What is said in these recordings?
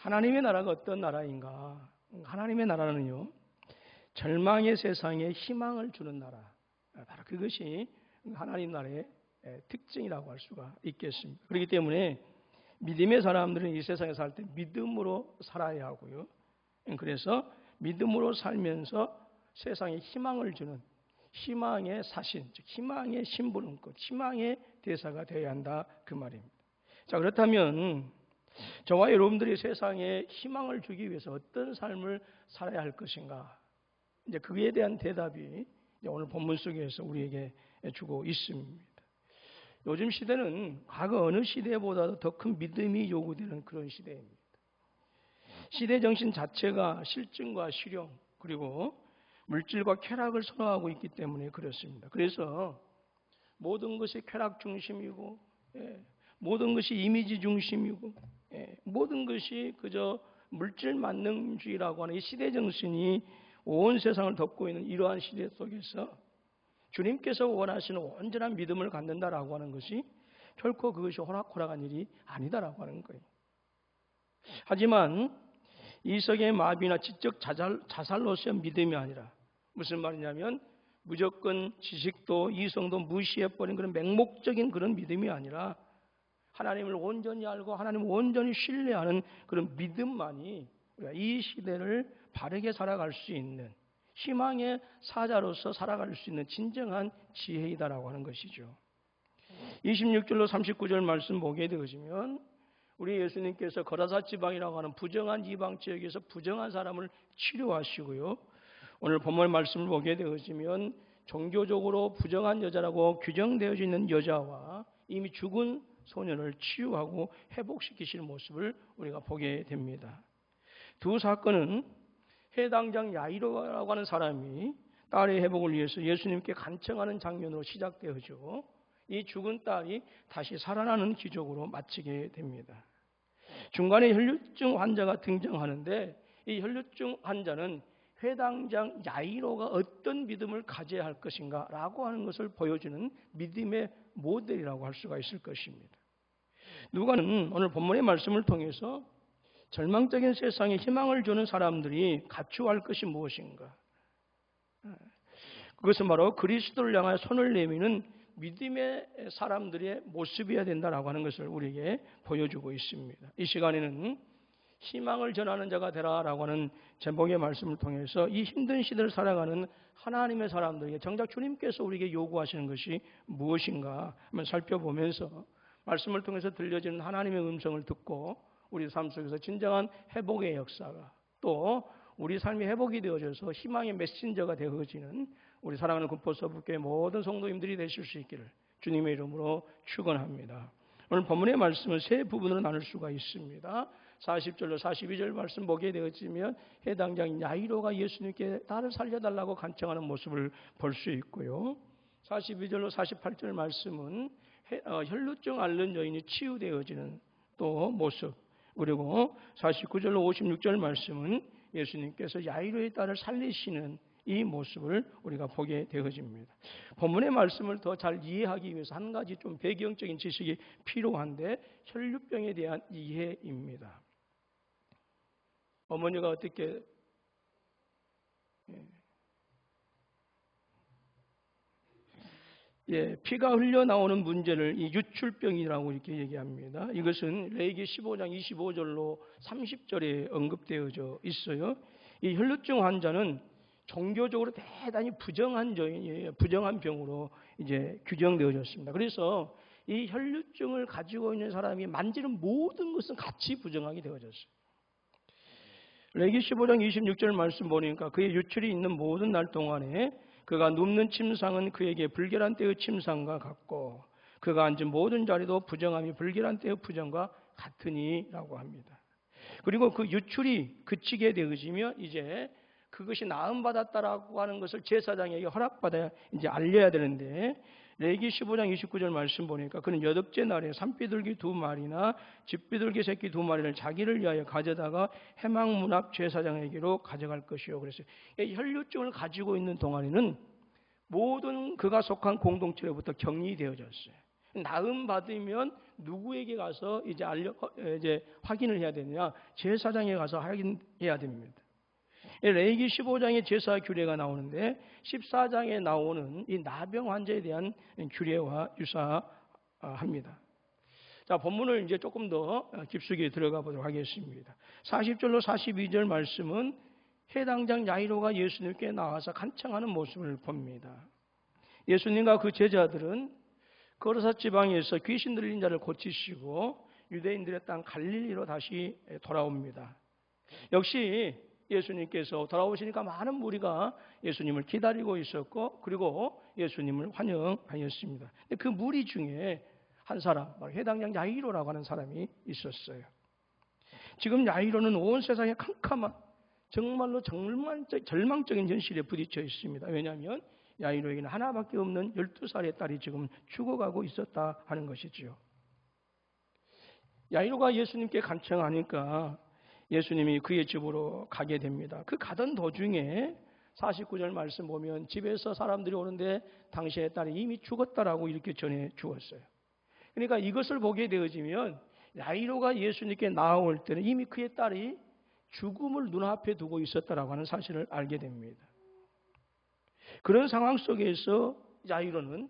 하나님의 나라가 어떤 나라인가? 하나님의 나라는요, 절망의 세상에 희망을 주는 나라. 바로 그것이 하나님 나라의 특징이라고 할 수가 있겠습니다. 그렇기 때문에 믿음의 사람들은 이 세상에 살 때 믿음으로 살아야 하고요. 그래서 믿음으로 살면서 세상에 희망을 주는 희망의 사신, 즉 희망의 심부름꾼, 희망의 대사가 되어야 한다 그 말입니다. 자, 그렇다면 저와 여러분들이 세상에 희망을 주기 위해서 어떤 삶을 살아야 할 것인가? 이제 그에 대한 대답이 오늘 본문 속에서 우리에게 주고 있습니다. 요즘 시대는 과거 어느 시대보다도 더 큰 믿음이 요구되는 그런 시대입니다. 시대 정신 자체가 실증과 실용 그리고 물질과 쾌락을 선호하고 있기 때문에 그렇습니다. 그래서 모든 것이 쾌락 중심이고 모든 것이 이미지 중심이고 모든 것이 그저 물질 만능주의라고 하는 이 시대 정신이 온 세상을 덮고 있는 이러한 시대 속에서 주님께서 원하시는 온전한 믿음을 갖는다라고 하는 것이 결코 그것이 호락호락한 일이 아니다라고 하는 거예요. 하지만 이성의 마비나 지적 자살로서의 믿음이 아니라 무슨 말이냐면 무조건 지식도 이성도 무시해버린 그런 맹목적인 그런 믿음이 아니라 하나님을 온전히 알고 하나님을 온전히 신뢰하는 그런 믿음만이 이 시대를 바르게 살아갈 수 있는 희망의 사자로서 살아갈 수 있는 진정한 지혜이다라고 하는 것이죠. 26절로 39절 말씀 보게 되어지면 우리 예수님께서 거라사 지방이라고 하는 부정한 이방 지역에서 부정한 사람을 치료하시고요. 오늘 본문 말씀을 보게 되어지면 종교적으로 부정한 여자라고 규정되어져 있는 여자와 이미 죽은 소년을 치유하고 회복시키시는 모습을 우리가 보게 됩니다. 두 사건은 해당장 야이로라고 하는 사람이 딸의 회복을 위해서 예수님께 간청하는 장면으로 시작되어져 이 죽은 딸이 다시 살아나는 기적으로 마치게 됩니다. 중간에 혈류증 환자가 등장하는데 이 혈류증 환자는 회당장 야이로가 어떤 믿음을 가져야 할 것인가 라고 하는 것을 보여주는 믿음의 모델이라고 할 수가 있을 것입니다. 누가는 오늘 본문의 말씀을 통해서 절망적인 세상에 희망을 주는 사람들이 갖추어야 할 것이 무엇인가? 그것은 바로 그리스도를 향하여 손을 내미는 믿음의 사람들의 모습이어야 된다라고 하는 것을 우리에게 보여주고 있습니다. 이 시간에는 희망을 전하는 자가 되라라고 하는 제목의 말씀을 통해서 이 힘든 시대를 살아가는 하나님의 사람들에게 정작 주님께서 우리에게 요구하시는 것이 무엇인가 한번 살펴보면서 말씀을 통해서 들려지는 하나님의 음성을 듣고 우리 삶 속에서 진정한 회복의 역사가 또 우리 삶이 회복이 되어져서 희망의 메신저가 되어지는 우리 사랑하는 군포서북교회 모든 성도님들이 되실 수 있기를 주님의 이름으로 축원합니다. 오늘 본문의 말씀은 세 부분으로 나눌 수가 있습니다. 40절로 42절 말씀 보게 되어지면 해당장 야이로가 예수님께 딸을 살려달라고 간청하는 모습을 볼 수 있고요. 42절로 48절 말씀은 혈루증 앓는 여인이 치유되어지는 또 모습 그리고 49절로 56절 말씀은 예수님께서 야이로의 딸을 살리시는 이 모습을 우리가 보게 되어집니다. 본문의 말씀을 더 잘 이해하기 위해서 한 가지 좀 배경적인 지식이 필요한데 혈류병에 대한 이해입니다. 어머니가 어떻게 피가 흘러나오는 문제를 이 유출병이라고 이렇게 얘기합니다. 이것은 레위기 15장 25절로 30절에 언급되어져 있어요. 이 혈루증 환자는 종교적으로 대단히 부정한 병으로 이제 규정되어졌습니다. 그래서 이 혈루증을 가지고 있는 사람이 만지는 모든 것은 같이 부정하게 되어졌어요. 레위기 15장 26절 말씀 보니까 그의 유출이 있는 모든 날 동안에 그가 눕는 침상은 그에게 불결한 때의 침상과 같고 그가 앉은 모든 자리도 부정함이 불결한 때의 부정과 같으니라고 합니다. 그리고 그 유출이 그치게 되어지면 이제 그것이 나음 받았다라고 하는 것을 제사장에게 허락받아야 이제 알려야 되는데 레위기 15장 29절 말씀 보니까 그는 여덟째 날에 산비둘기 2마리나 집비둘기 새끼 2마리를 자기를 위하여 가져다가 해망문 앞 제사장에게로 가져갈 것이요. 그래서 혈류증을 가지고 있는 동안에는 모든 그가 속한 공동체로부터 격리되어졌어요. 나음 받으면 누구에게 가서 이제 확인을 해야 되느냐? 제사장에 가서 확인해야 됩니다. 레위기 15장에 제사 규례가 나오는데 14장에 나오는 이 나병 환자에 대한 규례와 유사합니다. 자, 본문을 이제 조금 더 깊숙이 들어가 보도록 하겠습니다. 40절로 42절 말씀은 해당장 야이로가 예수님께 나와서 간청하는 모습을 봅니다. 예수님과 그 제자들은 거르사 지방에서 귀신 들린 자를 고치시고 유대인들의 땅 갈릴리로 다시 돌아옵니다. 역시 예수님께서 돌아오시니까 많은 무리가 예수님을 기다리고 있었고 그리고 예수님을 환영하였습니다. 그 무리 중에 한 사람, 바로 해당장 야이로라고 하는 사람이 있었어요. 지금 야이로는 온 세상에 캄캄한 정말로 절망적인 현실에 부딪혀 있습니다. 왜냐하면 야이로에게는 하나밖에 없는 12살의 딸이 지금 죽어가고 있었다 하는 것이지요. 야이로가 예수님께 간청하니까 예수님이 그의 집으로 가게 됩니다. 그 가던 도중에 49절 말씀 보면 집에서 사람들이 오는데 당신의 딸이 이미 죽었다라고 이렇게 전해 주었어요. 그러니까 이것을 보게 되어지면 야이로가 예수님께 나올 때는 이미 그의 딸이 죽음을 눈앞에 두고 있었다라고 하는 사실을 알게 됩니다. 그런 상황 속에서 야이로는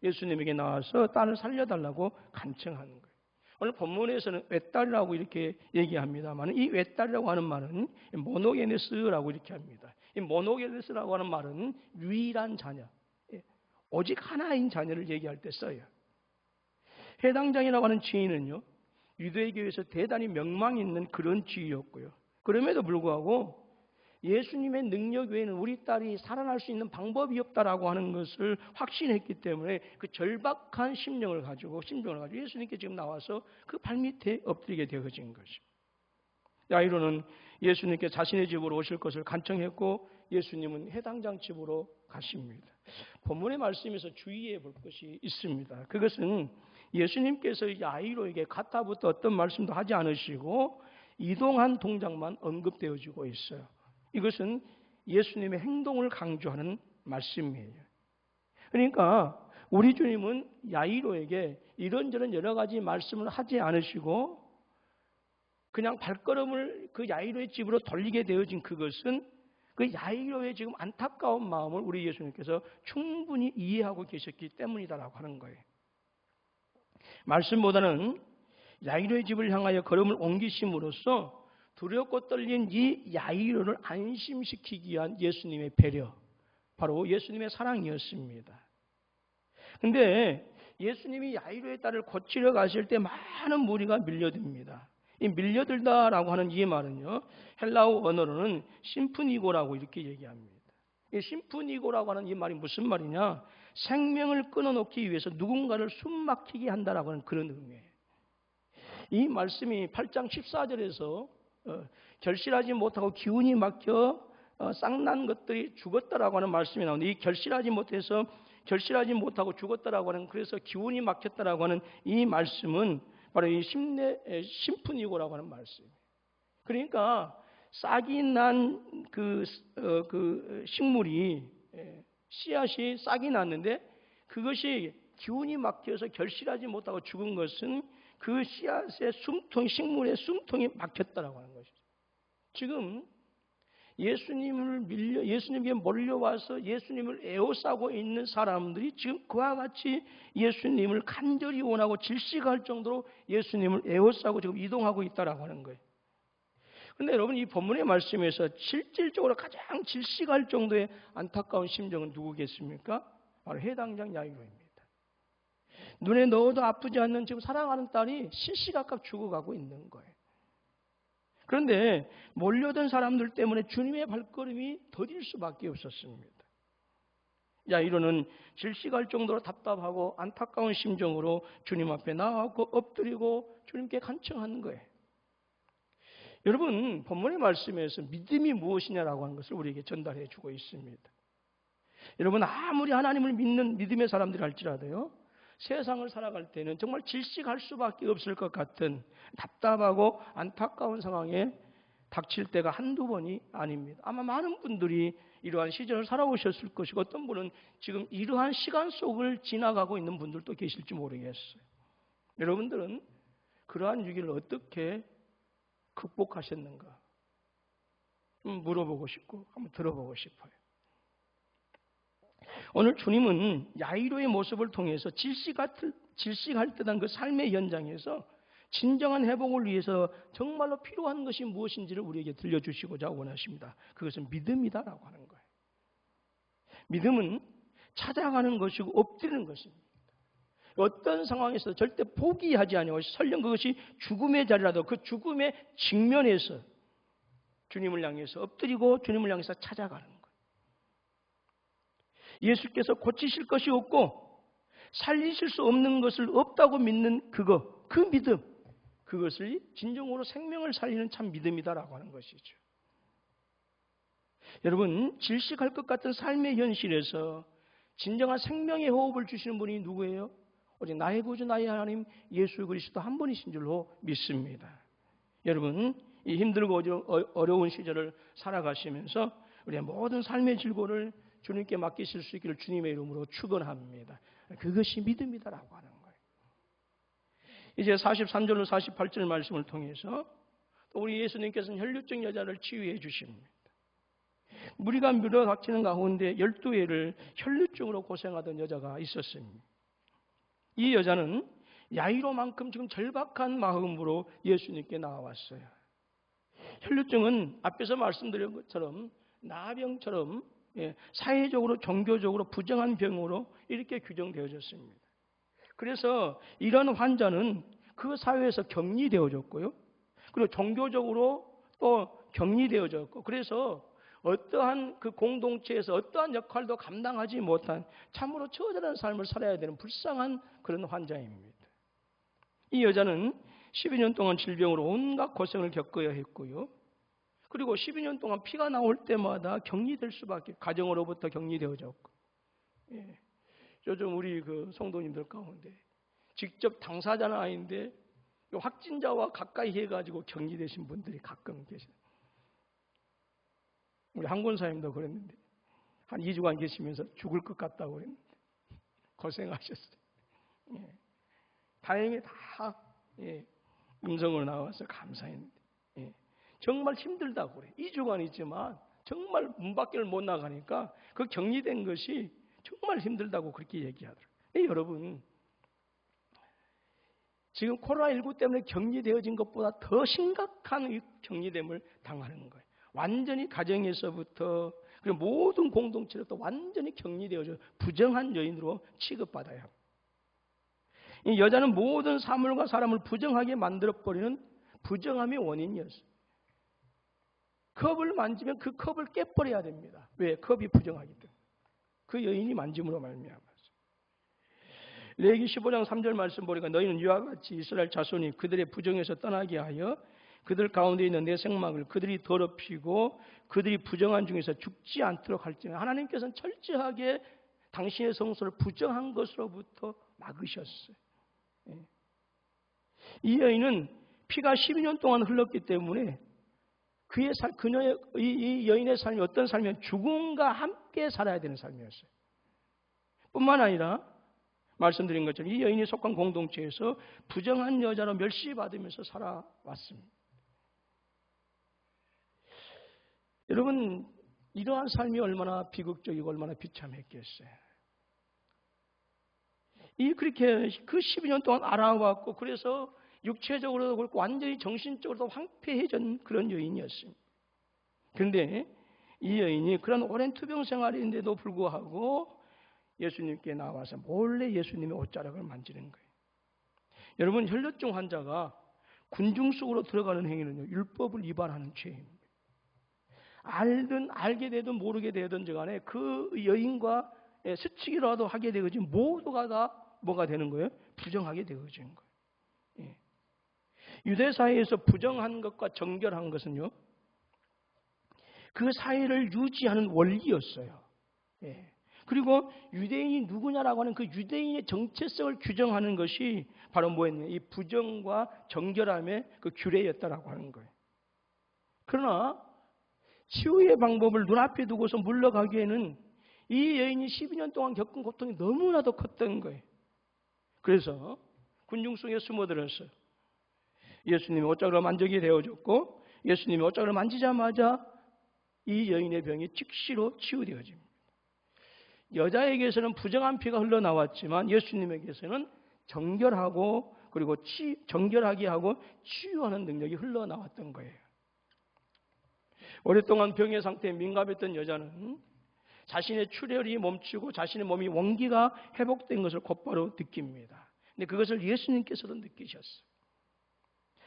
예수님에게 나와서 딸을 살려달라고 간청하는 거예요. 오늘 본문에서는 외딸이라고 이렇게 얘기합니다만 이 외딸이라고 하는 말은 모노게네스라고 이렇게 합니다. 이 모노게네스라고 하는 말은 유일한 자녀, 오직 하나인 자녀를 얘기할 때 써요. 해당장이라고 하는 지위는요, 유대교에서 대단히 명망 있는 그런 지위였고요. 그럼에도 불구하고 예수님의 능력 외에는 우리 딸이 살아날 수 있는 방법이 없다라고 하는 것을 확신했기 때문에 그 절박한 심정을 가지고 예수님께 지금 나와서 그 발밑에 엎드리게 되어진 것입니다. 야이로는 예수님께 자신의 집으로 오실 것을 간청했고 예수님은 해당장 집으로 가십니다. 본문의 말씀에서 주의해 볼 것이 있습니다. 그것은 예수님께서 야이로에게 가타부터 어떤 말씀도 하지 않으시고 이동한 동작만 언급되어지고 있어요. 이것은 예수님의 행동을 강조하는 말씀이에요. 그러니까 우리 주님은 야이로에게 이런저런 여러 가지 말씀을 하지 않으시고 그냥 발걸음을 그 야이로의 집으로 돌리게 되어진 그것은 그 야이로의 지금 안타까운 마음을 우리 예수님께서 충분히 이해하고 계셨기 때문이다라고 하는 거예요. 말씀보다는 야이로의 집을 향하여 걸음을 옮기심으로써 두렵고 떨린 이 야이로를 안심시키기 위한 예수님의 배려, 바로 예수님의 사랑이었습니다. 그런데 예수님이 야이로의 딸을 고치러 가실 때 많은 무리가 밀려듭니다. 이 밀려들다라고 하는 이 말은요, 헬라어 언어로는 심프니고라고 이렇게 얘기합니다. 이 심프니고라고 하는 이 말이 무슨 말이냐? 생명을 끊어놓기 위해서 누군가를 숨막히게 한다라고 하는 그런 의미예요. 이 말씀이 8장 14절에서 결실하지 못하고 기운이 막혀 쌍난 것들이 죽었다라고 하는 말씀이 나오는데 이 결실하지 못하고 죽었다라고 하는 그래서 기운이 막혔다라고 하는 이 말씀은 바로 이 심프니고라고 하는 말씀이에요. 그러니까 싹이 난 그 식물이 씨앗이 싹이 났는데 그것이 기운이 막혀서 결실하지 못하고 죽은 것은 그 씨앗의 식물의 숨통이 막혔다라고 하는 것이죠. 지금 예수님께 몰려와서 예수님을 에워싸고 있는 사람들이 지금 그와 같이 예수님을 간절히 원하고 질식할 정도로 예수님을 에워싸고 지금 이동하고 있다라고 하는 거예요. 그런데 여러분 이 본문의 말씀에서 실질적으로 가장 질식할 정도의 안타까운 심정은 누구겠습니까? 바로 해당장 야이로입니다. 눈에 넣어도 아프지 않는 지금 사랑하는 딸이 실시각각 죽어가고 있는 거예요. 그런데 몰려든 사람들 때문에 주님의 발걸음이 더딜 수밖에 없었습니다. 야이로는 질식할 정도로 답답하고 안타까운 심정으로 주님 앞에 나와서 엎드리고 주님께 간청하는 거예요. 여러분 본문의 말씀에서 믿음이 무엇이냐라고 하는 것을 우리에게 전달해 주고 있습니다. 여러분 아무리 하나님을 믿는 믿음의 사람들이 할지라도요, 세상을 살아갈 때는 정말 질식할 수밖에 없을 것 같은 답답하고 안타까운 상황에 닥칠 때가 한두 번이 아닙니다. 아마 많은 분들이 이러한 시절을 살아오셨을 것이고 어떤 분은 지금 이러한 시간 속을 지나가고 있는 분들도 계실지 모르겠어요. 여러분들은 그러한 위기를 어떻게 극복하셨는가? 물어보고 싶고 한번 들어보고 싶어요. 오늘 주님은 야이로의 모습을 통해서 질식할 듯한 그 삶의 현장에서 진정한 회복을 위해서 정말로 필요한 것이 무엇인지를 우리에게 들려주시고자 원하십니다. 그것은 믿음이다라고 하는 거예요. 믿음은 찾아가는 것이고 엎드리는 것입니다. 어떤 상황에서 절대 포기하지 아니하고 설령 그것이 죽음의 자리라도 그 죽음의 직면에서 주님을 향해서 엎드리고 주님을 향해서 찾아가는 거예요. 예수께서 고치실 것이 없고 살리실 수 없는 것을 없다고 믿는 그 믿음, 그것을 진정으로 생명을 살리는 참 믿음이다라고 하는 것이죠. 여러분, 질식할 것 같은 삶의 현실에서 진정한 생명의 호흡을 주시는 분이 누구예요? 오직 나의 구주 나의 하나님 예수 그리스도 한 분이신 줄로 믿습니다. 여러분, 이 힘들고 어려운 시절을 살아가시면서 우리의 모든 삶의 질고를 주님께 맡기실 수 있기를 주님의 이름으로 축원합니다. 그것이 믿음이다라고 하는 거예요. 이제 43절로 48절 말씀을 통해서 또 우리 예수님께서는 혈류증 여자를 치유해 주십니다. 무리가 밀어닥치는 가운데 12회를 혈류증으로 고생하던 여자가 있었습니다. 이 여자는 야이로만큼 지금 절박한 마음으로 예수님께 나와왔어요. 혈류증은 앞에서 말씀드린 것처럼 나병처럼 사회적으로 종교적으로 부정한 병으로 이렇게 규정되어졌습니다. 그래서 이런 환자는 그 사회에서 격리되어졌고요. 그리고 종교적으로 또 격리되어졌고, 그래서 어떠한 그 공동체에서 어떠한 역할도 감당하지 못한 참으로 처절한 삶을 살아야 되는 불쌍한 그런 환자입니다. 이 여자는 12년 동안 질병으로 온갖 고생을 겪어야 했고요. 그리고 12년 동안 피가 나올 때마다 격리될 수밖에, 가정으로부터 격리되어졌고, 요즘 우리 그 성도님들 가운데 직접 당사자는 아닌데 확진자와 가까이 해가지고 격리되신 분들이 가끔 계셔요. 우리 한 권사님도 그랬는데 한 2주간 계시면서 죽을 것 같다고 그랬는데 고생하셨어요. 다행히 다 음성으로 나와서 감사했는데 정말 힘들다고 그래. 2주간 있지만 정말 문 밖을 못 나가니까 그 격리된 것이 정말 힘들다고 그렇게 얘기하더라고요. 여러분, 지금 코로나19 때문에 격리되어진 것보다 더 심각한 이 격리됨을 당하는 거예요. 완전히 가정에서부터 그리고 모든 공동체로부터 완전히 격리되어져 부정한 여인으로 취급받아야 합니다. 이 여자는 모든 사물과 사람을 부정하게 만들어버리는 부정함의 원인이었어요. 컵을 만지면 그 컵을 깨버려야 됩니다. 왜? 컵이 부정하기 때문에. 그 여인이 만짐으로 말미암아서. 레위기 15장 3절 말씀 보니까 너희는 이와 같이 이스라엘 자손이 그들의 부정에서 떠나게 하여 그들 가운데 있는 내 생막을 그들이 더럽히고 그들이 부정한 중에서 죽지 않도록 할지니 하나님께서는 철저하게 당신의 성소를 부정한 것으로부터 막으셨어요. 이 여인은 피가 12년 동안 흘렀기 때문에 이 여인의 삶이 어떤 삶이면 죽음과 함께 살아야 되는 삶이었어요. 뿐만 아니라 말씀드린 것처럼 이 여인이 속한 공동체에서 부정한 여자로 멸시받으면서 살아왔습니다. 여러분, 이러한 삶이 얼마나 비극적이고 얼마나 비참했겠어요. 그렇게 그 12년 동안 알아왔고, 그래서 육체적으로도 그렇고 완전히 정신적으로도 황폐해진 그런 여인이었습니다. 그런데 이 여인이 그런 오랜 투병 생활인데도 불구하고 예수님께 나와서 몰래 예수님의 옷자락을 만지는 거예요. 여러분, 혈류증 환자가 군중 속으로 들어가는 행위는요, 율법을 위반하는 죄입니다. 알게 되든 모르게 되든 간에 그 여인과 스치기라도 하게 되거지 모두가 다 뭐가 되는 거예요? 부정하게 되어지는 거예요. 유대 사회에서 부정한 것과 정결한 것은요, 그 사회를 유지하는 원리였어요. 그리고 유대인이 누구냐라고 하는 그 유대인의 정체성을 규정하는 것이 바로 뭐였냐? 이 부정과 정결함의 그 규례였다라고 하는 거예요. 그러나 치유의 방법을 눈앞에 두고서 물러가기에는 이 여인이 12년 동안 겪은 고통이 너무나도 컸던 거예요. 그래서 군중 속에 숨어들어서 예수님이 옷자락을 만지게 되어졌고, 예수님이 옷자락을 만지자마자 이 여인의 병이 즉시로 치유되어집니다. 여자에게서는 부정한 피가 흘러나왔지만 예수님에게서는 정결하고 그리고 정결하게 하고 치유하는 능력이 흘러나왔던 거예요. 오랫동안 병의 상태에 민감했던 여자는 자신의 출혈이 멈추고 자신의 몸이 원기가 회복된 것을 곧바로 느낍니다. 근데 그것을 예수님께서도 느끼셨어요.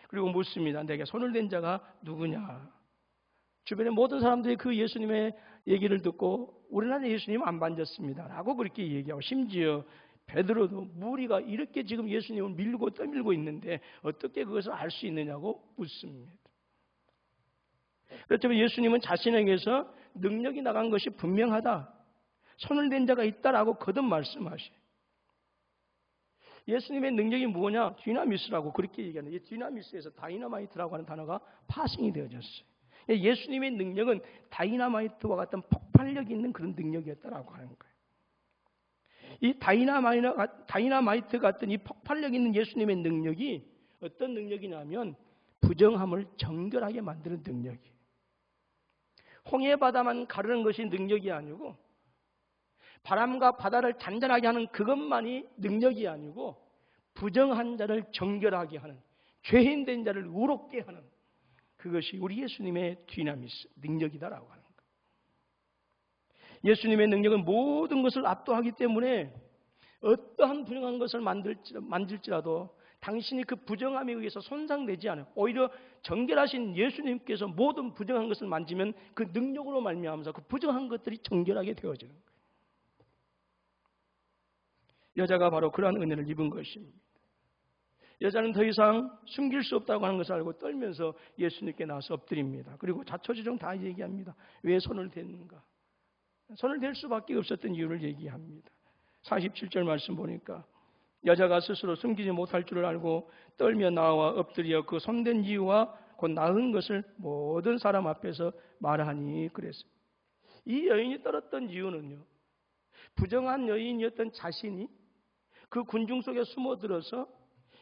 그리고 묻습니다. 내게 손을 댄 자가 누구냐? 주변의 모든 사람들이 그 예수님의 얘기를 듣고 우리나라 예수님 안 만졌습니다 라고 그렇게 얘기하고, 심지어 베드로도 무리가 이렇게 지금 예수님을 밀고 떠밀고 있는데 어떻게 그것을 알 수 있느냐고 묻습니다. 그렇지만 예수님은 자신에게서 능력이 나간 것이 분명하다, 손을 댄 자가 있다라고 거듭 말씀하셔요. 예수님의 능력이 뭐냐? 디나미스라고 그렇게 얘기하는데, 이 디나미스에서 다이너마이트라고 하는 단어가 파생이 되어졌어요. 예수님의 능력은 다이너마이트와 같은 폭발력이 있는 그런 능력이었다라고 하는 거예요. 이 다이너마이트 같은 이 폭발력 있는 예수님의 능력이 어떤 능력이냐면 부정함을 정결하게 만드는 능력이에요. 홍해 바다만 가르는 것이 능력이 아니고, 바람과 바다를 잔잔하게 하는 그것만이 능력이 아니고, 부정한 자를 정결하게 하는, 죄인된 자를 의롭게 하는, 그것이 우리 예수님의 디나미스 능력이다라고 하는 거예요. 예수님의 능력은 모든 것을 압도하기 때문에 어떠한 부정한 것을 만질지라도 당신이 그 부정함에 의해서 손상되지 않아요. 오히려 정결하신 예수님께서 모든 부정한 것을 만지면 그 능력으로 말미암아서 그 부정한 것들이 정결하게 되어지는 거예요. 여자가 바로 그러한 은혜를 입은 것입니다. 여자는 더 이상 숨길 수 없다고 하는 것을 알고 떨면서 예수님께 나와서 엎드립니다. 그리고 자초지종 다 얘기합니다. 왜 손을 댔는가? 손을 댈 수밖에 없었던 이유를 얘기합니다. 47절 말씀 보니까 여자가 스스로 숨기지 못할 줄을 알고 떨며 나와 엎드려 그 손댄 이유와 곧 나은 것을 모든 사람 앞에서 말하니 그랬어요. 이 여인이 떨었던 이유는요, 부정한 여인이었던 자신이 그 군중 속에 숨어들어서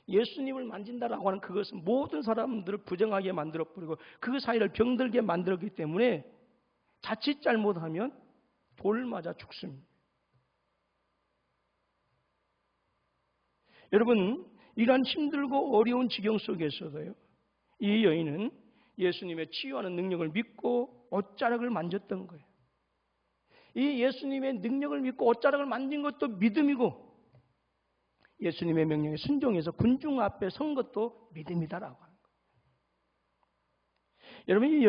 예수님을 만진다라고 하는 그것은 모든 사람들을 부정하게 만들어버리고 그 사이를 병들게 만들었기 때문에 자칫 잘못하면 돌 맞아 죽습니다. 여러분, 이러한 힘들고 어려운 지경 속에서도요, 이 여인은 예수님의 치유하는 능력을 믿고 옷자락을 만졌던 거예요. 이 예수님의 능력을 믿고 옷자락을 만진 것도 믿음이고, 예수님의 명령에 순종해서 군중 앞에 선 것도 믿음이다라고 하는 거예요. 여러분, 이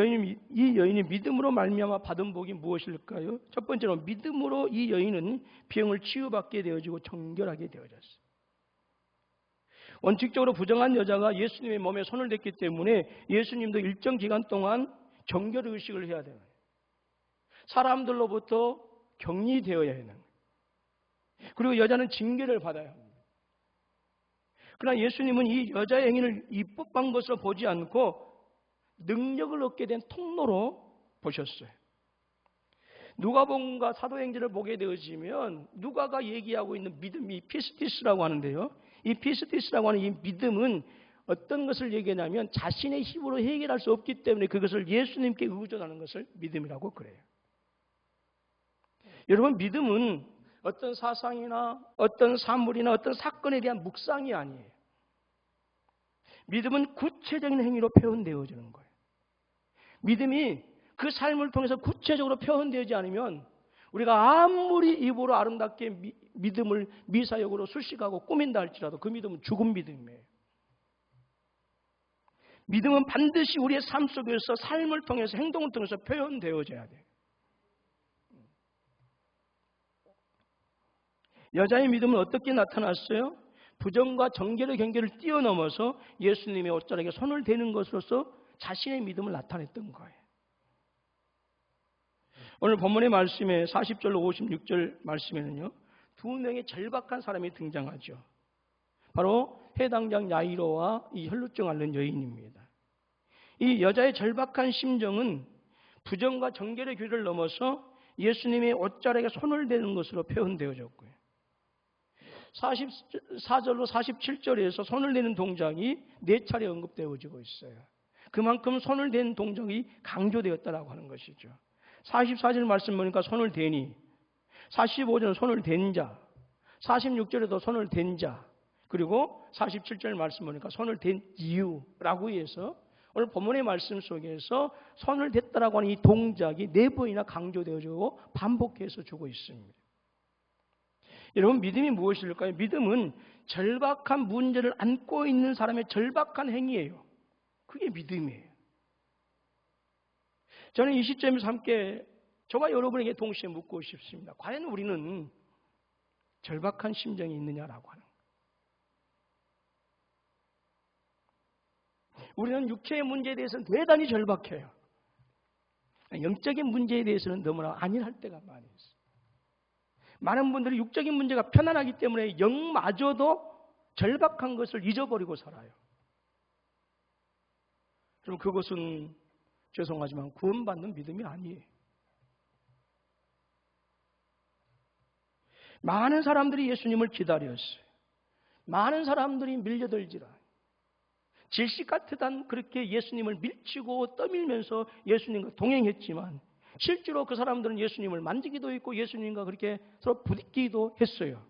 여인이 믿음으로 말미암아 받은 복이 무엇일까요? 첫 번째로 믿음으로 이 여인은 병을 치유받게 되어지고 정결하게 되어졌어요. 원칙적으로 부정한 여자가 예수님의 몸에 손을 댔기 때문에 예수님도 일정 기간 동안 정결 의식을 해야 돼요. 사람들로부터 격리되어야 하는 거예요. 그리고 여자는 징계를 받아야 합니다. 그러나 예수님은 이 여자의 행위를 이법한 것으로 보지 않고 능력을 얻게 된 통로로 보셨어요. 누가복음과 사도행전을 보게 되어지면 누가가 얘기하고 있는 믿음이 피스티스라고 하는데요, 이 피스티스라고 하는 이 믿음은 어떤 것을 얘기하냐면 자신의 힘으로 해결할 수 없기 때문에 그것을 예수님께 의존하는 것을 믿음이라고 그래요. 여러분, 믿음은 어떤 사상이나 어떤 사물이나 어떤 사건에 대한 묵상이 아니에요. 믿음은 구체적인 행위로 표현되어지는 거예요. 믿음이 그 삶을 통해서 구체적으로 표현되지 않으면 우리가 아무리 입으로 아름답게 믿음을 미사역으로 수식하고 꾸민다 할지라도 그 믿음은 죽은 믿음이에요. 믿음은 반드시 우리의 삶 속에서 삶을 통해서 행동을 통해서 표현되어져야 돼요. 여자의 믿음은 어떻게 나타났어요? 부정과 정결의 경계를 뛰어넘어서 예수님의 옷자락에 손을 대는 것으로서 자신의 믿음을 나타냈던 거예요. 오늘 본문의 말씀에 40절로 56절 말씀에는요, 두 명의 절박한 사람이 등장하죠. 바로 해당장 야이로와 이 혈루증 앓는 여인입니다. 이 여자의 절박한 심정은 부정과 정결의 길을 넘어서 예수님의 옷자락에 손을 대는 것으로 표현되어졌고요. 44절로 47절에서 손을 대는 동작이 4차례 언급되어지고 있어요. 그만큼 손을 대는 동작이 강조되었다라고 하는 것이죠. 44절 말씀 보니까 손을 대니, 45절은 손을 댄 자, 46절에도 손을 댄 자, 그리고 47절 말씀 보니까 손을 댄 이유라고 해서 오늘 본문의 말씀 속에서 손을 댔다라고 하는 이 동작이 4번이나 강조되어지고 반복해서 주고 있습니다. 여러분, 믿음이 무엇일까요? 믿음은 절박한 문제를 안고 있는 사람의 절박한 행위예요. 그게 믿음이에요. 저는 이 시점에서 함께 저와 여러분에게 동시에 묻고 싶습니다. 과연 우리는 절박한 심정이 있느냐라고 하는 거예요. 우리는 육체의 문제에 대해서는 대단히 절박해요. 영적인 문제에 대해서는 너무나 안일할 때가 많이 있어요. 많은 분들이 육적인 문제가 편안하기 때문에 영마저도 절박한 것을 잊어버리고 살아요. 그럼 그것은 죄송하지만 구원받는 믿음이 아니에요. 많은 사람들이 예수님을 기다렸어요. 많은 사람들이 밀려들지라. 질식 같으단 그렇게 예수님을 밀치고 떠밀면서 예수님과 동행했지만 실제로 그 사람들은 예수님을 만지기도 했고 예수님과 그렇게 서로 부딪히기도 했어요.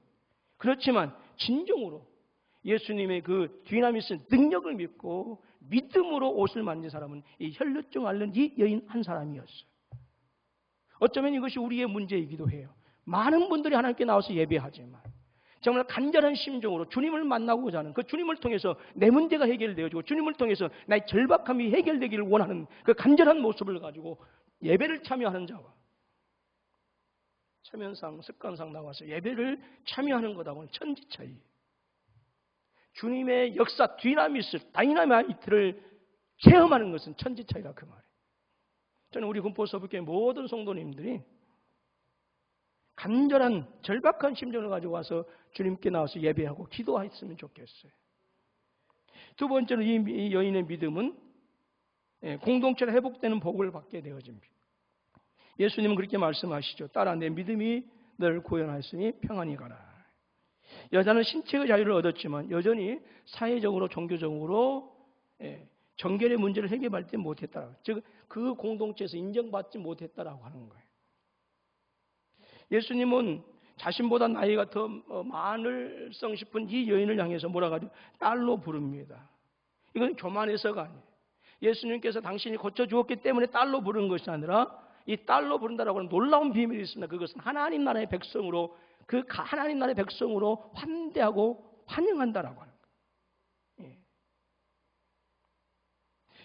그렇지만 진정으로 예수님의 그 디나미스 능력을 믿고 믿음으로 옷을 만진 사람은 이 혈루증 앓는 이 여인 한 사람이었어요. 어쩌면 이것이 우리의 문제이기도 해요. 많은 분들이 하나님께 나와서 예배하지만 정말 간절한 심정으로 주님을 만나고자 하는 그 주님을 통해서 내 문제가 해결되어지고 주님을 통해서 나의 절박함이 해결되기를 원하는 그 간절한 모습을 가지고 예배를 참여하는 자와 체면상 습관상 나와서 예배를 참여하는 것하고는 천지 차이. 주님의 역사 디나미스 다이나마이트를 체험하는 것은 천지 차이라 그 말이에요. 저는 우리 군포서부교회 모든 성도님들이 간절한 절박한 심정을 가지고 와서 주님께 나와서 예배하고 기도했으면 좋겠어요. 두 번째로 이 여인의 믿음은 공동체로 회복되는 복을 받게 되어집니다. 예수님은 그렇게 말씀하시죠. 딸아, 내 믿음이 너를 구원하였으니 평안히 가라. 여자는 신체의 자유를 얻었지만 여전히 사회적으로 종교적으로 정결의 문제를 해결받지 못했다. 즉 그 공동체에서 인정받지 못했다라고 하는 거예요. 예수님은 자신보다 나이가 더 많을성 싶은 이 여인을 향해서 뭐라고 하죠? 딸로 부릅니다. 이건 교만해서가 아니에요. 예수님께서 당신이 고쳐주었기 때문에 딸로 부른 것이 아니라 이 딸로 부른다라고 하는 놀라운 비밀이 있습니다. 그것은 하나님 나라의 백성으로 그 하나님 나라의 백성으로 환대하고 환영한다라고 하는 거예요. 예.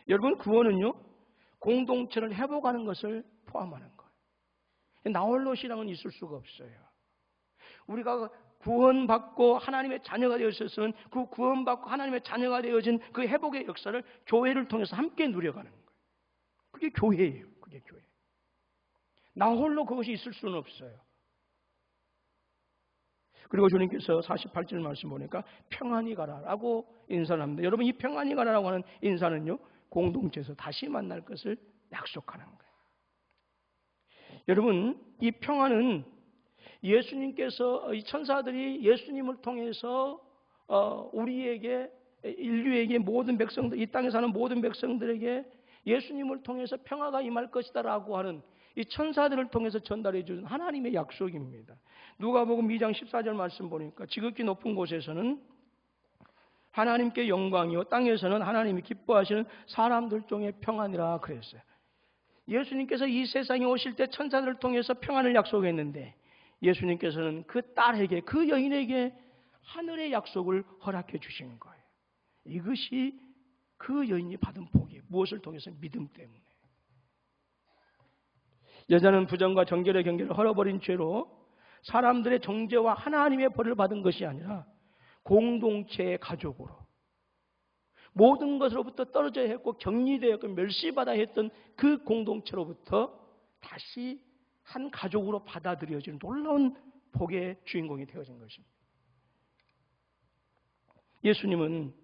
여러분, 구원은요 공동체를 회복하는 것을 포함하는 거예요. 나홀로 신앙은 있을 수가 없어요. 우리가 구원받고 하나님의 자녀가 되었으면 그 구원받고 하나님의 자녀가 되어진 그 회복의 역사를 교회를 통해서 함께 누려가는 거예요. 그게 교회예요. 그게 교회. 나홀로 그것이 있을 수는 없어요. 그리고 주님께서 48절 말씀 보니까 평안히 가라라고 인사를 합니다. 여러분, 이 평안히 가라라고 하는 인사는요 공동체에서 다시 만날 것을 약속하는 거예요. 여러분, 이 평안은 예수님께서 이 천사들이 예수님을 통해서 우리에게 인류에게 모든 백성들 이 땅에 사는 모든 백성들에게 예수님을 통해서 평화가 임할 것이다라고 하는 이 천사들을 통해서 전달해 주는 하나님의 약속입니다. 누가복음 2장 14절 말씀 보니까 지극히 높은 곳에서는 하나님께 영광이요 땅에서는 하나님이 기뻐하시는 사람들 중에 평안이라 그랬어요. 예수님께서 이 세상에 오실 때 천사들을 통해서 평안을 약속했는데 예수님께서는 그 딸에게 그 여인에게 하늘의 약속을 허락해 주신 거예요. 이것이 그 여인이 받은 복이에요. 무엇을 통해서? 믿음 때문에. 여자는 부정과 정결의 경계를 헐어버린 죄로 사람들의 정죄와 하나님의 벌을 받은 것이 아니라 공동체의 가족으로 모든 것으로부터 떨어져야 했고 격리되었고 멸시받아야 했던 그 공동체로부터 다시 한 가족으로 받아들여지는 놀라운 복의 주인공이 되어진 것입니다. 예수님은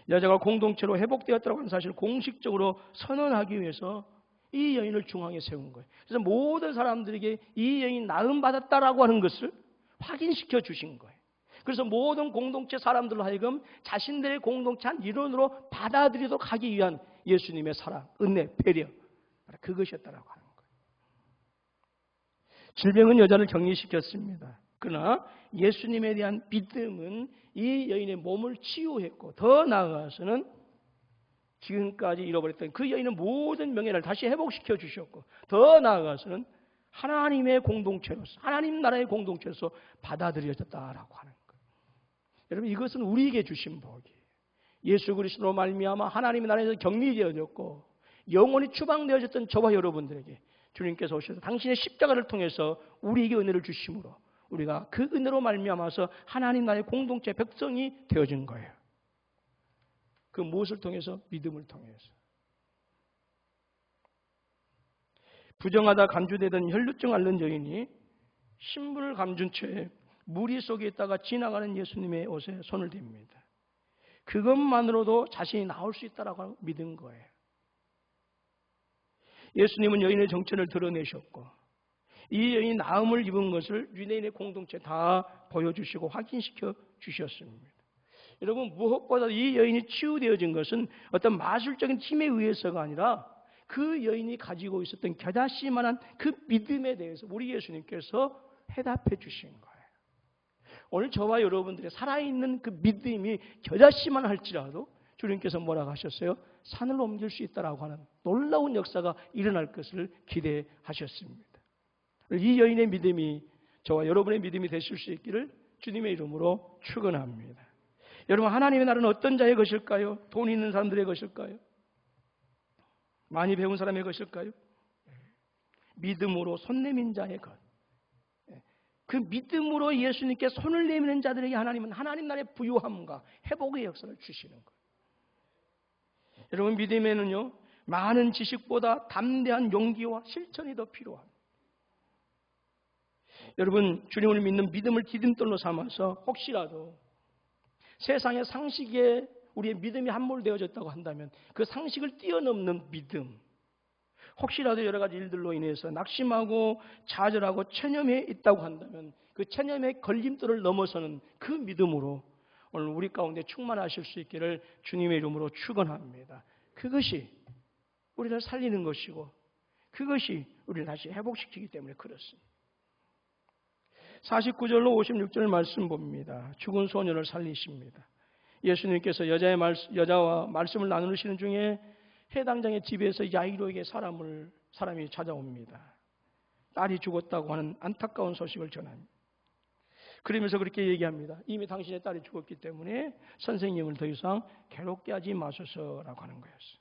여자가 공동체로 회복되었다고 하는 사실을 공식적으로 선언하기 위해서 이 여인을 중앙에 세운 거예요. 그래서 모든 사람들에게 이 여인이 나음받았다라고 하는 것을 확인시켜 주신 거예요. 그래서 모든 공동체 사람들로 하여금 자신들의 공동체 한 일원으로 받아들이도록 하기 위한 예수님의 사랑, 은혜, 배려, 그것이었다라고 하는 거예요. 질병은 여자를 격리시켰습니다. 그러나 예수님에 대한 믿음은 이 여인의 몸을 치유했고, 더 나아가서는 지금까지 잃어버렸던 그 여인의 모든 명예를 다시 회복시켜 주셨고, 더 나아가서는 하나님의 공동체로서, 하나님 나라의 공동체로서 받아들여졌다라고 하는 거예요. 여러분, 이것은 우리에게 주신 복이에요. 예수 그리스도로 말미암아 하나님의 나라에서 격리되어졌고 영원히 추방되어졌던 저와 여러분들에게 주님께서 오셔서 당신의 십자가를 통해서 우리에게 은혜를 주심으로 우리가 그 은혜로 말미암아서 하나님 나라의 공동체 백성이 되어진 거예요. 그 무엇을 통해서? 믿음을 통해서. 부정하다 간주되던 혈루증 앓는 여인이 신분을 감춘 채 무리 속에 있다가 지나가는 예수님의 옷에 손을 댑니다. 그것만으로도 자신이 나올 수 있다라고 믿은 거예요. 예수님은 여인의 정체를 드러내셨고 이 여인이 나음을 입은 것을 유대인의 공동체에 다 보여주시고 확인시켜 주셨습니다. 여러분, 무엇보다 이 여인이 치유되어진 것은 어떤 마술적인 힘에 의해서가 아니라 그 여인이 가지고 있었던 겨자씨만한 그 믿음에 대해서 우리 예수님께서 해답해 주신 거예요. 오늘 저와 여러분들의 살아있는 그 믿음이 겨자씨만 할지라도 주님께서 뭐라고 하셨어요? 산을 옮길 수 있다라고 하는 놀라운 역사가 일어날 것을 기대하셨습니다. 이 여인의 믿음이 저와 여러분의 믿음이 되실 수 있기를 주님의 이름으로 축원합니다. 여러분, 하나님의 나라는 어떤 자의 것일까요? 돈 있는 사람들의 것일까요? 많이 배운 사람의 것일까요? 믿음으로 손 내민 자의 것. 그 믿음으로 예수님께 손을 내미는 자들에게 하나님은 하나님 나라의 부유함과 회복의 역사를 주시는 거예요. 여러분, 믿음에는요, 많은 지식보다 담대한 용기와 실천이 더 필요합니다. 여러분, 주님을 믿는 믿음을 디딤돌로 삼아서 혹시라도 세상의 상식에 우리의 믿음이 함몰되어졌다고 한다면 그 상식을 뛰어넘는 믿음, 혹시라도 여러 가지 일들로 인해서 낙심하고 좌절하고 체념해 있다고 한다면 그 체념의 걸림돌을 넘어서는 그 믿음으로 오늘 우리 가운데 충만하실 수 있기를 주님의 이름으로 축원합니다. 그것이 우리를 살리는 것이고 그것이 우리를 다시 회복시키기 때문에 그렇습니다. 49절로 56절 말씀 봅니다. 죽은 소년을 살리십니다. 예수님께서 여자와 말씀을 나누시는 중에 해당장의 집에서 야이로에게 사람이 찾아옵니다. 딸이 죽었다고 하는 안타까운 소식을 전합니다. 그러면서 그렇게 얘기합니다. 이미 당신의 딸이 죽었기 때문에 선생님을 더 이상 괴롭게 하지 마소서라고 하는 거였어요.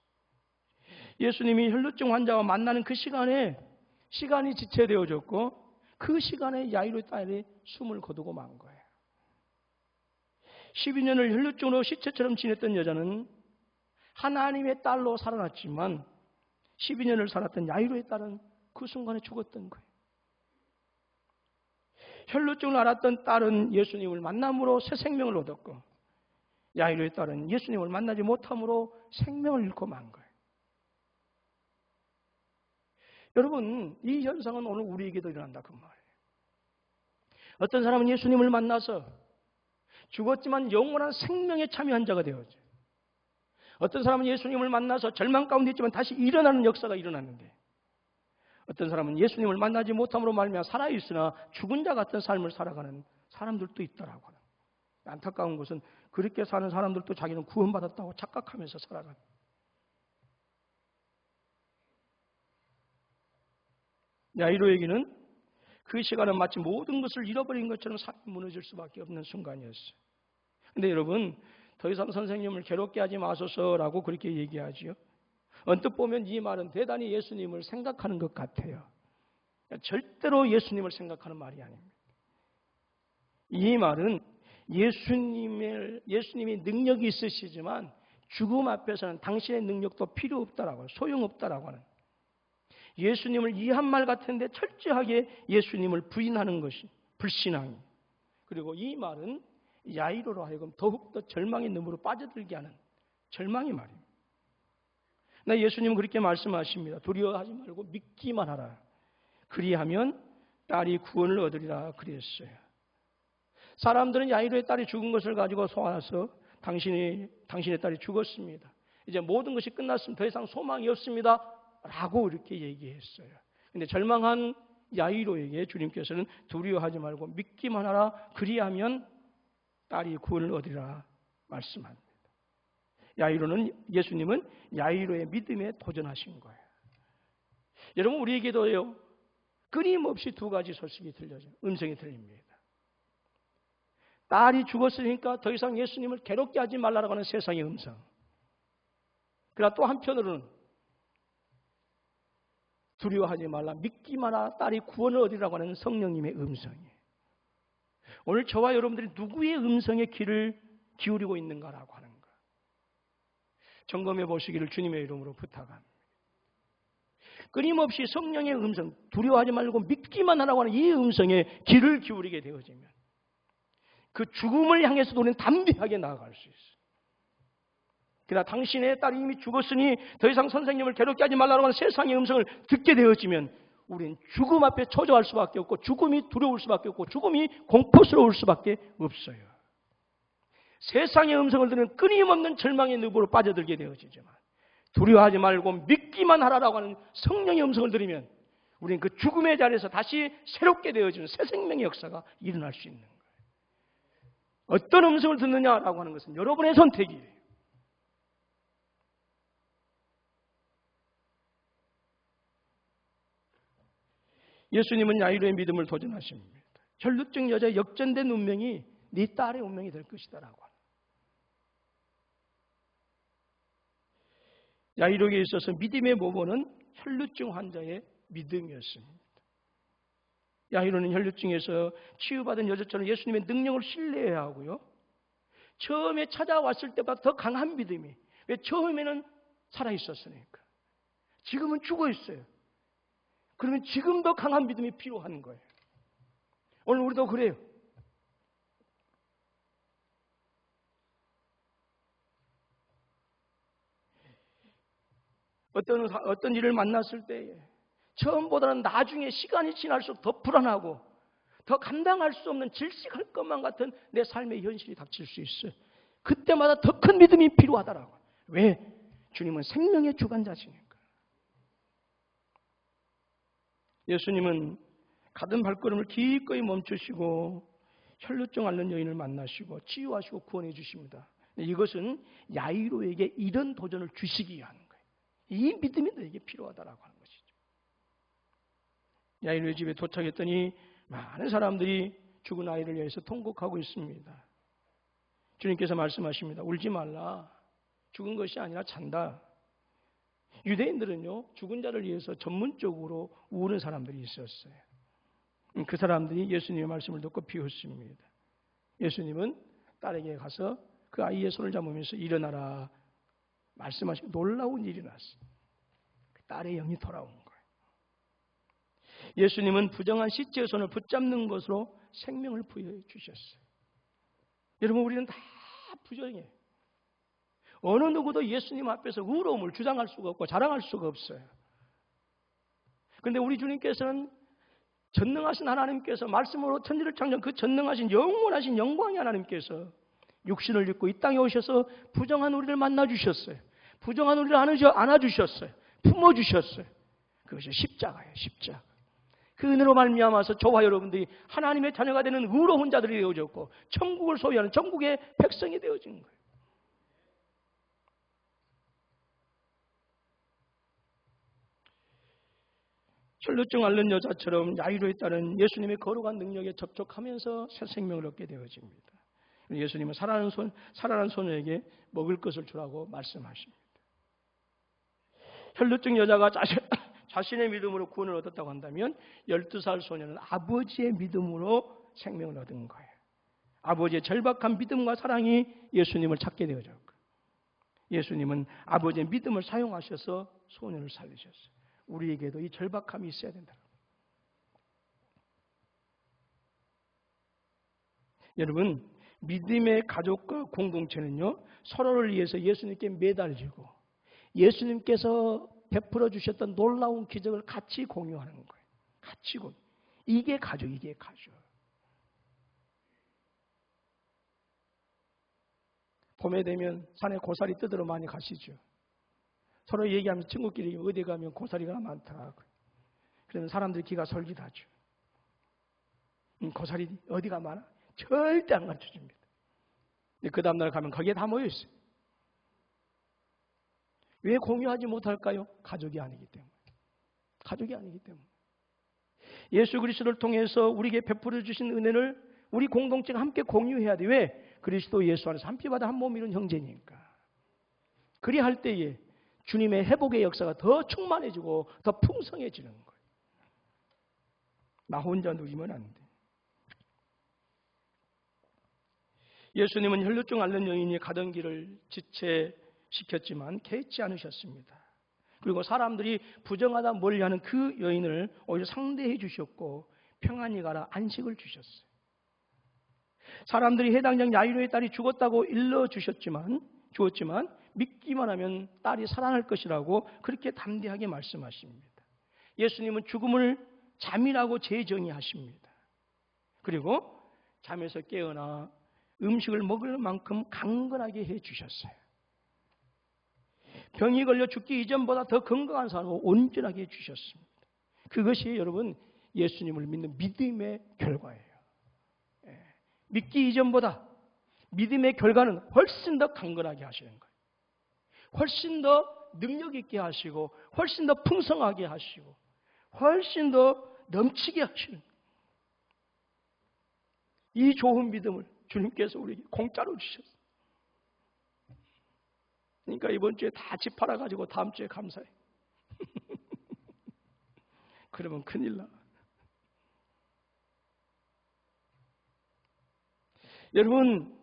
예수님이 혈루증 환자와 만나는 그 시간이 지체되어졌고 그 시간에 야이로의 딸이 숨을 거두고 만 거예요. 12년을 혈루증으로 시체처럼 지냈던 여자는 하나님의 딸로 살아났지만 12년을 살았던 야이로의 딸은 그 순간에 죽었던 거예요. 혈루증을 앓았던 딸은 예수님을 만남으로 새 생명을 얻었고 야이로의 딸은 예수님을 만나지 못함으로 생명을 잃고 만 거예요. 여러분, 이 현상은 오늘 우리에게도 일어난다 그 말이에요. 어떤 사람은 예수님을 만나서 죽었지만 영원한 생명에 참여한 자가 되었죠. 어떤 사람은 예수님을 만나서 절망 가운데 있지만 다시 일어나는 역사가 일어났는데 어떤 사람은 예수님을 만나지 못함으로 말미암아 살아있으나 죽은 자 같은 삶을 살아가는 사람들도 있더라고요. 안타까운 것은 그렇게 사는 사람들도 자기는 구원받았다고 착각하면서 살아가는. 야이로에게는 그 시간은 마치 모든 것을 잃어버린 것처럼 삶이 무너질 수밖에 없는 순간이었어요. 그런데 여러분, 더 이상 선생님을 괴롭게 하지 마소서라고 그렇게 얘기하지요. 언뜻 보면 이 말은 대단히 예수님을 생각하는 것 같아요. 절대로 예수님을 생각하는 말이 아닙니다. 이 말은 예수님이 능력이 있으시지만 죽음 앞에서는 당신의 능력도 필요 없다라고, 소용없다라고 하는, 예수님을 이해한 말 같은데 철저하게 예수님을 부인하는 것이 불신앙입니다. 그리고 이 말은 야이로로 하여금 더욱더 절망의 눈으로 빠져들게 하는 절망이 말입니다. 나 예수님은 그렇게 말씀하십니다. 두려워하지 말고 믿기만 하라. 그리하면 딸이 구원을 얻으리라 그랬어요. 사람들은 야이로의 딸이 죽은 것을 가지고 소환해서 당신의 딸이 죽었습니다. 이제 모든 것이 끝났습니다. 더 이상 소망이 없습니다. 라고 이렇게 얘기했어요. 근데 절망한 야이로에게 주님께서는 두려워하지 말고 믿기만 하라. 그리하면 딸이 구원을 얻으리라 말씀합니다. 예수님은 야이로의 믿음에 도전하신 거예요. 여러분, 우리에게도요, 끊임없이 두 가지 소식이 들려져요. 음성이 들립니다. 딸이 죽었으니까 더 이상 예수님을 괴롭게 하지 말라고 하는 세상의 음성. 그러나 또 한편으로는 두려워하지 말라, 믿기만 하라, 딸이 구원을 얻으리라고 하는 성령님의 음성이에요. 오늘 저와 여러분들이 누구의 음성에 귀를 기울이고 있는가라고 하는 것, 점검해 보시기를 주님의 이름으로 부탁합니다. 끊임없이 성령의 음성, 두려워하지 말고 믿기만 하라고 하는 이 음성에 귀를 기울이게 되어지면 그 죽음을 향해서도 우리는 담대하게 나아갈 수 있어요. 그러나 당신의 딸이 이미 죽었으니 더 이상 선생님을 괴롭게 하지 말라고 하는 세상의 음성을 듣게 되어지면 우리는 죽음 앞에 초조할 수밖에 없고, 죽음이 두려울 수밖에 없고, 죽음이 공포스러울 수밖에 없어요. 세상의 음성을 들으면 끊임없는 절망의 늪으로 빠져들게 되어지지만, 두려워하지 말고 믿기만 하라고 하는 성령의 음성을 들으면 우리는 그 죽음의 자리에서 다시 새롭게 되어지는 새 생명의 역사가 일어날 수 있는 거예요. 어떤 음성을 듣느냐라고 하는 것은 여러분의 선택이에요. 예수님은 야이로의 믿음을 도전하십니다. 혈루증 여자의 역전된 운명이 네 딸의 운명이 될 것이다라고 하는. 야이로에게 있어서 믿음의 모범은 혈루증 환자의 믿음이었습니다. 야이로는 혈루증에서 치유받은 여자처럼 예수님의 능력을 신뢰해야 하고요. 처음에 찾아왔을 때보다 더 강한 믿음이. 왜? 처음에는 살아있었으니까. 지금은 죽어있어요. 그러면 지금 더 강한 믿음이 필요한 거예요. 오늘 우리도 그래요. 어떤 일을 만났을 때에 처음보다는 나중에 시간이 지날수록 더 불안하고 더 감당할 수 없는 질식할 것만 같은 내 삶의 현실이 닥칠 수 있어요. 그때마다 더 큰 믿음이 필요하다라고. 왜? 주님은 생명의 주관자시니까. 예수님은 가던 발걸음을 기꺼이 멈추시고 혈루증 앓는 여인을 만나시고 치유하시고 구원해 주십니다. 이것은 야이로에게 이런 도전을 주시기 위한 거예요. 이 믿음이 너에게 필요하다라고 하는 것이죠. 야이로의 집에 도착했더니 많은 사람들이 죽은 아이를 위해서 통곡하고 있습니다. 주님께서 말씀하십니다. 울지 말라. 죽은 것이 아니라 잔다. 유대인들은요, 죽은 자를 위해서 전문적으로 우는 사람들이 있었어요. 그 사람들이 예수님의 말씀을 듣고 비웃습니다. 예수님은 딸에게 가서 그 아이의 손을 잡으면서 일어나라 말씀하시고 놀라운 일이 났어요. 딸의 영이 돌아온 거예요. 예수님은 부정한 시체의 손을 붙잡는 것으로 생명을 부여해 주셨어요. 여러분, 우리는 다 부정해요. 어느 누구도 예수님 앞에서 의로움을 주장할 수가 없고 자랑할 수가 없어요. 그런데 우리 주님께서는 전능하신 하나님께서 말씀으로 천지를 창조한 그 전능하신 영원하신 영광의 하나님께서 육신을 입고 이 땅에 오셔서 부정한 우리를 만나주셨어요. 부정한 우리를 안아주셨어요. 품어주셨어요. 그것이 십자가예요. 십자가. 그 은혜로 말미암아서 저와 여러분들이 하나님의 자녀가 되는 의로운 자들이 되어졌고 천국을 소유하는 천국의 백성이 되어진 거예요. 혈루증 앓는 여자처럼 야이로에 따른 예수님의 거룩한 능력에 접촉하면서 새 생명을 얻게 되어집니다. 예수님은 살아난 소녀에게 먹을 것을 주라고 말씀하십니다. 혈루증 여자가 자신의 믿음으로 구원을 얻었다고 한다면 12살 소녀는 아버지의 믿음으로 생명을 얻은 거예요. 아버지의 절박한 믿음과 사랑이 예수님을 찾게 되어졌고, 예수님은 아버지의 믿음을 사용하셔서 소녀를 살리셨어요. 우리에게도 이 절박함이 있어야 된다. 여러분, 믿음의 가족과 공동체는요, 서로를 위해서 예수님께 매달리고 예수님께서 베풀어 주셨던 놀라운 기적을 같이 공유하는 거예요. 같이 공유. 이게 가족, 이게 가족. 봄에 되면 산에 고사리 뜯으러 많이 가시죠. 서로 얘기하면서 친구끼리 어디 가면 고사리가 많더라고요. 그러면 사람들이 기가 솔깃하죠. 고사리 어디가 많아? 절대 안 가르쳐줍니다. 그 다음날 가면 거기에 다 모여있어요. 왜 공유하지 못할까요? 가족이 아니기 때문에. 가족이 아니기 때문에. 예수 그리스도를 통해서 우리에게 베풀어 주신 은혜를 우리 공동체가 함께 공유해야 돼. 왜? 그리스도 예수 안에서 한 피바다 한 몸 이룬 형제니까. 그리할 때에 주님의 회복의 역사가 더 충만해지고 더 풍성해지는 거예요. 나 혼자 누리면 안 돼. 예수님은 혈루증 앓는 여인이 가던 길을 지체시켰지만 개의치 않으셨습니다. 그리고 사람들이 부정하다 멀리하는 그 여인을 오히려 상대해 주셨고 평안히 가라 안식을 주셨어요. 사람들이 해당장 야이로의 딸이 죽었다고 일러주었지만 믿기만 하면 딸이 살아날 것이라고 그렇게 담대하게 말씀하십니다. 예수님은 죽음을 잠이라고 재정의하십니다. 그리고 잠에서 깨어나 음식을 먹을 만큼 강건하게 해주셨어요. 병이 걸려 죽기 이전보다 더 건강한 삶을 온전하게 해주셨습니다. 그것이 여러분 예수님을 믿는 믿음의 결과예요. 믿기 이전보다 믿음의 결과는 훨씬 더 강건하게 하시는 거예요. 훨씬 더 능력 있게 하시고 훨씬 더 풍성하게 하시고 훨씬 더 넘치게 하시는 거예요. 이 좋은 믿음을 주님께서 우리에게 공짜로 주셨어요. 그러니까 이번 주에 다 집 팔아가지고 다음 주에 감사해. 그러면 큰일 나. 여러분,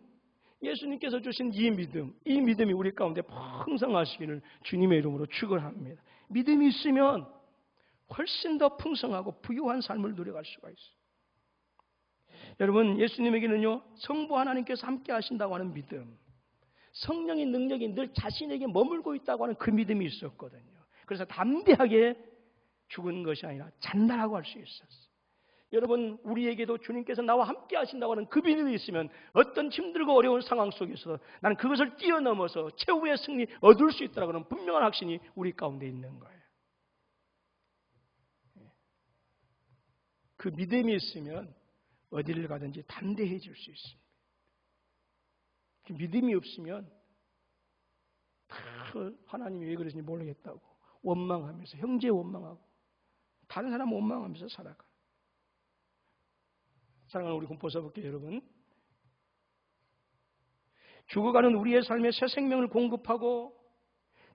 예수님께서 주신 이 믿음이 우리 가운데 풍성하시기를 주님의 이름으로 축원합니다. 믿음이 있으면 훨씬 더 풍성하고 부유한 삶을 누려갈 수가 있어요. 여러분, 예수님에게는요, 성부 하나님께서 함께 하신다고 하는 믿음, 성령의 능력이 늘 자신에게 머물고 있다고 하는 그 믿음이 있었거든요. 그래서 담대하게 죽은 것이 아니라 잔다라고 할 수 있었어요. 여러분, 우리에게도 주님께서 나와 함께 하신다고 하는 그 믿음이 있으면 어떤 힘들고 어려운 상황 속에서 나는 그것을 뛰어넘어서 최후의 승리 얻을 수 있다고 하는 분명한 확신이 우리 가운데 있는 거예요. 그 믿음이 있으면 어디를 가든지 담대해질 수 있습니다. 그 믿음이 없으면 하나님이 왜 그러신지 모르겠다고 원망하면서 형제 원망하고 다른 사람 원망하면서 살아가. 사랑하는 우리 공포 써볼게요, 여러분. 죽어가는 우리의 삶에 새 생명을 공급하고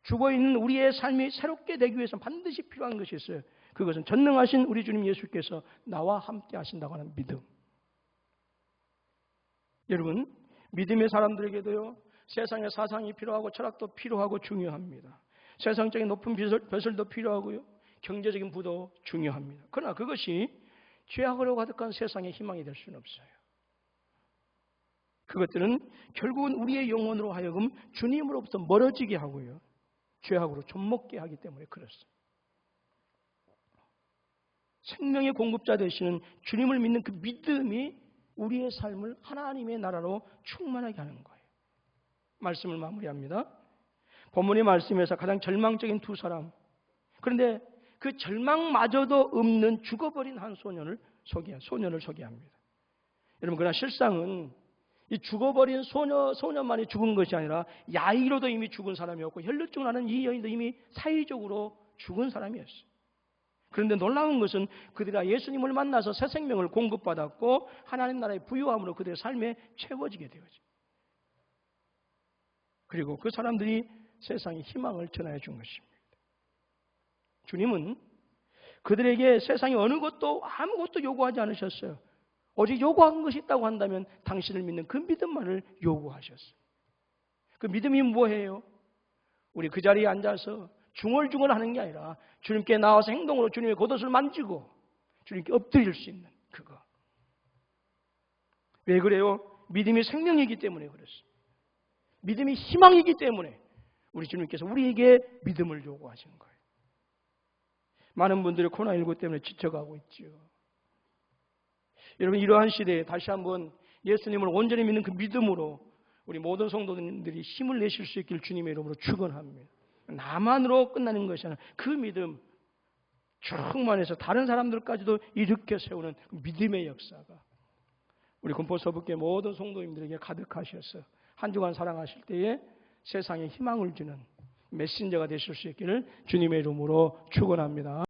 죽어있는 우리의 삶이 새롭게 되기 위해서는 반드시 필요한 것이 있어요. 그것은 전능하신 우리 주님 예수께서 나와 함께 하신다고 하는 믿음. 여러분, 믿음의 사람들에게도요, 세상의 사상이 필요하고 철학도 필요하고 중요합니다. 세상적인 높은 벼슬도 필요하고요, 경제적인 부도 중요합니다. 그러나 그것이 죄악으로 가득한 세상의 희망이 될 수는 없어요. 그것들은 결국은 우리의 영혼으로 하여금 주님으로부터 멀어지게 하고요, 죄악으로 좀먹게 하기 때문에 그렇습니다. 생명의 공급자 되시는 주님을 믿는 그 믿음이 우리의 삶을 하나님의 나라로 충만하게 하는 거예요. 말씀을 마무리합니다. 본문의 말씀에서 가장 절망적인 두 사람, 그런데 그 절망마저도 없는 죽어버린 한 소년을 소개합니다. 여러분, 그러나 실상은 이 죽어버린 소년만이 죽은 것이 아니라 야이로도 이미 죽은 사람이었고 혈루증을 하는 이 여인도 이미 사회적으로 죽은 사람이었어요. 그런데 놀라운 것은 그들이 예수님을 만나서 새 생명을 공급받았고 하나님 나라의 부유함으로 그들의 삶에 채워지게 되어져. 그리고 그 사람들이 세상에 희망을 전하여 준 것입니다. 주님은 그들에게 세상에 아무것도 요구하지 않으셨어요. 오직 요구한 것이 있다고 한다면 당신을 믿는 그 믿음만을 요구하셨어요. 그 믿음이 뭐예요? 우리 그 자리에 앉아서 중얼중얼 하는 게 아니라 주님께 나와서 행동으로 주님의 겉옷을 만지고 주님께 엎드릴 수 있는 그거. 왜 그래요? 믿음이 생명이기 때문에 그렇습니다. 믿음이 희망이기 때문에 우리 주님께서 우리에게 믿음을 요구하시는 거예요. 많은 분들이 코로나19 때문에 지쳐가고 있죠. 여러분, 이러한 시대에 다시 한번 예수님을 온전히 믿는 그 믿음으로 우리 모든 성도들이 힘을 내실 수 있기를 주님의 이름으로 축원합니다. 나만으로 끝나는 것이 아니라 그 믿음 충만해서 다른 사람들까지도 일으켜 세우는 믿음의 역사가 우리 금포서북교의 모든 성도님들에게 가득하셔서 한 주간 살아가실 때에 세상에 희망을 주는 메신저가 되실 수 있기를 주님의 이름으로 축원합니다.